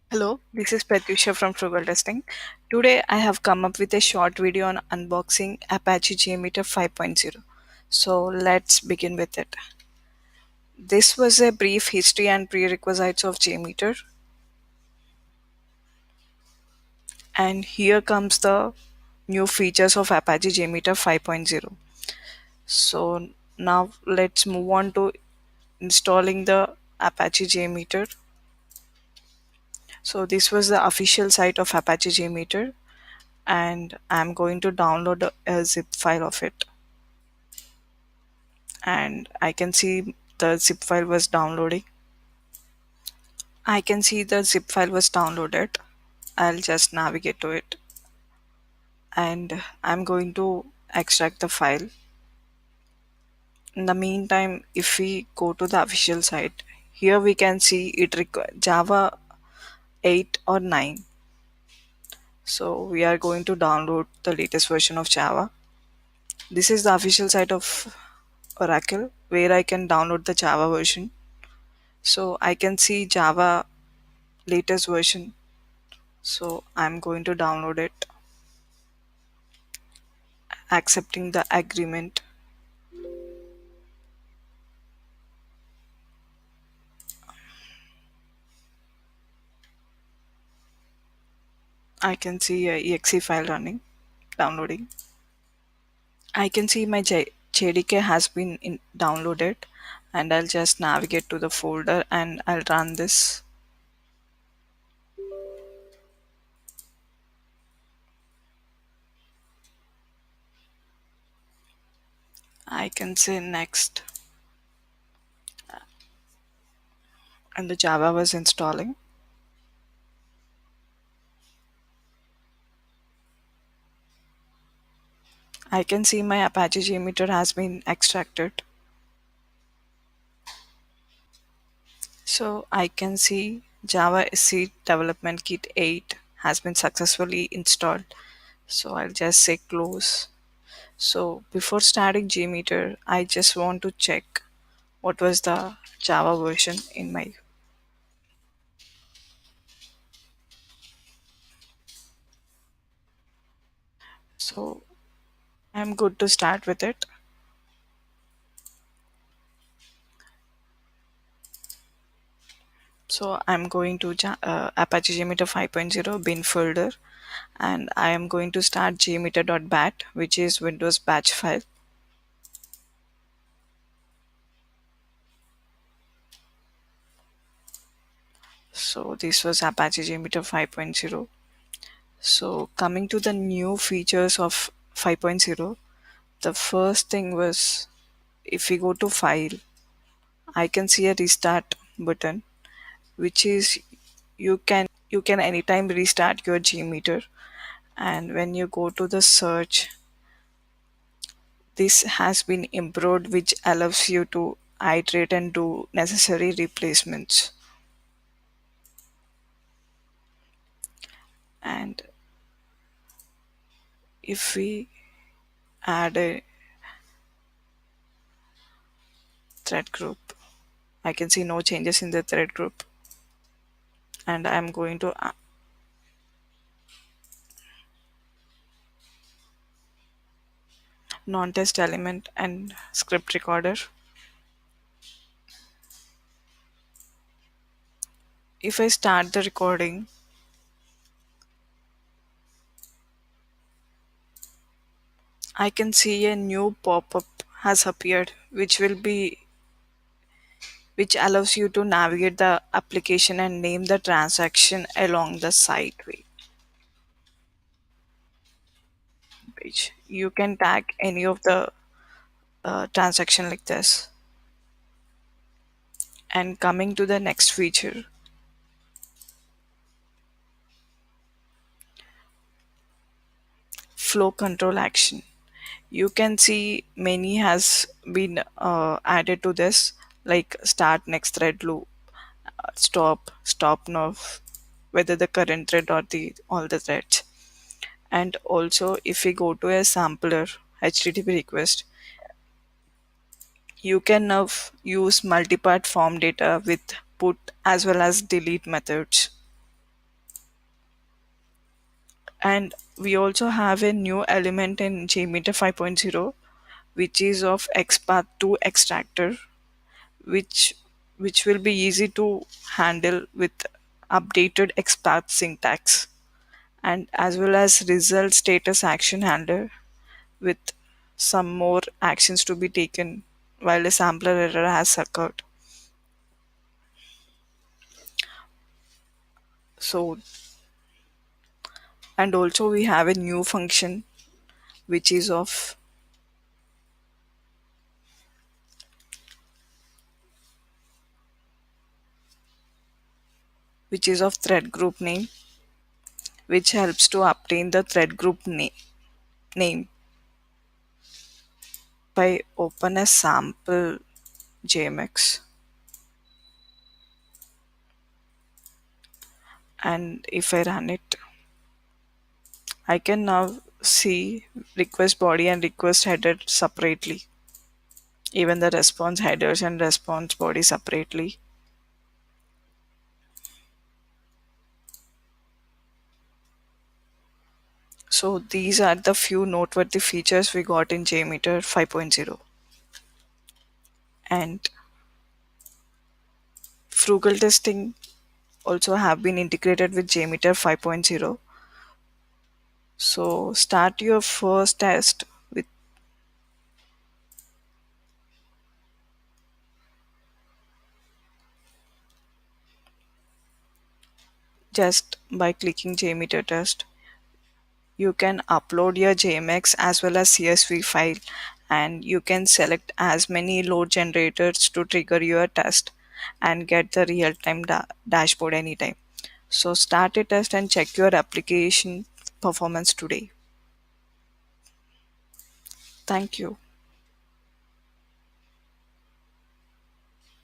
Hello, this is Pratyusha from Frugal Testing. Today I have come up with a short video on unboxing Apache JMeter 5.0. So let's begin with it. This was a brief history and prerequisites of JMeter, and here comes the new features of Apache JMeter 5.0. So now let's move on to installing the Apache JMeter. So this was the official site of Apache JMeter, and I'm going to download a zip file of it. And I can see the zip file was downloading. I can see the zip file was downloaded. I'll just navigate to it and I'm going to extract the file. In the meantime, if we go to the official site, here we can see it Java 8 or 9. So we are going to download the latest version of Java. This is the official site of Oracle where I can download the Java version. So I can see Java latest version. So I'm going to download it, accepting the agreement. I can see a exe file running, downloading. I can see my JDK has been downloaded, and I'll just navigate to the folder and I'll run this. I can say next, and the Java was installing. I can see my Apache JMeter has been extracted. So I can see Java SC Development Kit 8 has been successfully installed. So I'll just say close. So before starting JMeter, I just want to check what was the Java version in my. So I'm good to start with it. So I'm going to Apache JMeter 5.0 bin folder, and I am going to start jmeter.bat, which is Windows batch file. So this was Apache JMeter 5.0. So coming to the new features of 5.0, the first thing was, if we go to file, I can see a restart button, which is you can anytime restart your JMeter. And when you go to the search, this has been improved, which allows you to iterate and do necessary replacements. And if we add a thread group, I can see no changes in the thread group. And I'm going to non-test element and script recorder. If I start the recording, I can see a new pop-up has appeared, which allows you to navigate the application and name the transaction along the site page. You can tag any of the transaction like this. And coming to the next feature, flow control action. You can see many has been added to this, like start next thread loop, stop now, whether the current thread or the all the threads. And also if we go to a sampler HTTP request, you can now use multipart form data with put as well as delete methods. And we also have a new element in JMeter 5.0, which is of XPath to extractor, which which will be easy to handle with updated XPath syntax, and as well as result status action handler with some more actions to be taken while a sampler error has occurred. So, and also we have a new function which is of thread group name, which helps to obtain the thread group name by open a sample JMX. And if I run it, I can now see request body and request header separately, even the response headers and response body separately. So these are the few noteworthy features we got in JMeter 5.0. And frugal testing also have been integrated with JMeter 5.0. So start your first test with just by clicking JMeter test. You can upload your JMX as well as CSV file, and you can select as many load generators to trigger your test and get the real-time dashboard anytime. So start a test and check your application performance today. Thank you.